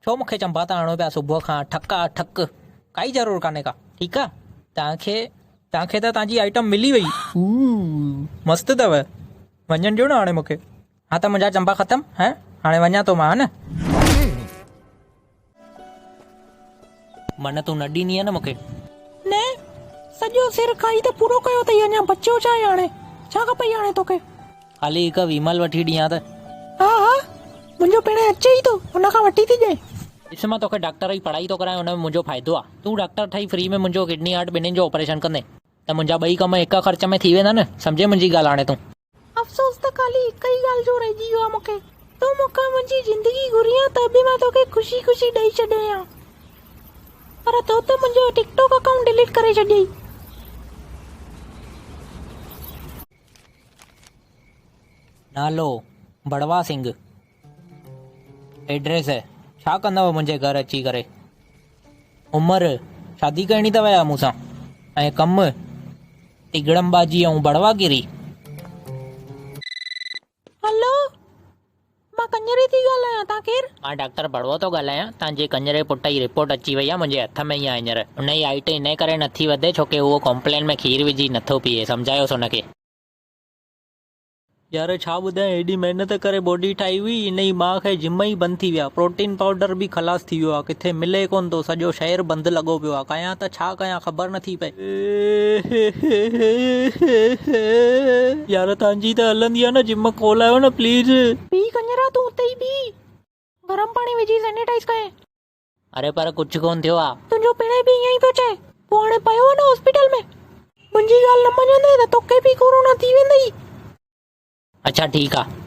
छो मूंखे चंबा था हणो पिया सुबुह खां ठका ठक, काई ज़रूरु कान्हे का। ठीकु आहे, तव्हांखे त तव्हांजी आइटम मिली वई, मस्तु अथव। वञणु ॾियो न हाणे मूंखे। हा त मुंहिंजा चंबा ख़तमु है, हाणे वञा थो मां, हा न। मन तूं न ॾींदी आहे न मूंखे? न, सॼो सिर खाई त पूरो कयो अथई, अञा बचियो छा आहे हाणे? छा खपई हाणे तोखे? ख़ाली हिकु विमल वठी ॾियां त। हा हा, मुंहिंजो पिणु अचे ई थो, हुन खां वठी थी ॾे। ॾिस, मां तोखे डॉक्टर जी पढ़ाई थो करायां, हुन में मुंहिंजो फ़ाइदो आहे। तूं डॉक्टर ठही फ्री में मुंहिंजो किडनी हार्ट ॿिन्हिनि जो ऑपरेशन कंदे त मुंहिंजा ॿई कम हिक ख़र्च में थी वेंदा न। सम्झे मुंहिंजी ॻाल्हि हाणे तूं? अफ़सोस त ख़ाली हिक ई ॻाल्हि जो रहिजी वियो आहे मूंखे। तूं मूंखां मुंहिंजी ज़िंदगी घुरी आहे त बि मां तोखे ख़ुशी ख़ुशी ॾेई छॾियां, पर तो त मुंहिंजो टिकटॉक अकाउंट डिलीट करे छॾियई। नालो बड़वा सिंह, एड्रेस छा कंदव मुंहिंजे घर अची करे? उमिरि शादी करणी अथव या मूंसां? ऐं कमु तिगड़मबाजी ऐं बड़वागिरी। हलो, मां कंजरी थी ॻाल्हायां, तव्हां केरु? मां डॉक्टर बड़वो थो ॻाल्हायां। तव्हांजे कंजरे पुट जी रिपोर्ट अची वई आहे, मुंहिंजे हथ में ई आहे हींअर। हुन जी हाइट इन करे नथी वधे छोकी उहो कॉम्प्लेन में खीर विझी नथो पीए, सम्झायोसि हुनखे। यार छा ॿुधायां, हेॾी महिनत करे बॉडी ठाही हुई, इन जी माउ खे जिम ई बंदि थी विया, प्रोटीन पाउडर बि ख़लास थी वियो आहे, किथे मिले कोन थो, सॼो शहर बंदि लॻो पियो आहे। कयां त छा कयां, ख़बर नथी पए। यार तव्हांजी त हलंदी आहे न जिम, खोलायो न प्लीज। पी कंजरा, तूं उते ई पी, गरम पाणी विझी सैनिटाइज कये। अरे पर कुझु कोन थियो आहे। तुंहिंजो पिणे बि ईअं ई पियो चए, पोइ हाणे पियो आहे न हॉस्पिटल में। मुंहिंजी ॻाल्हि न मञंदे त तोखे बि कोरोना थी वेंदई। अच्छा ठीकु आहे,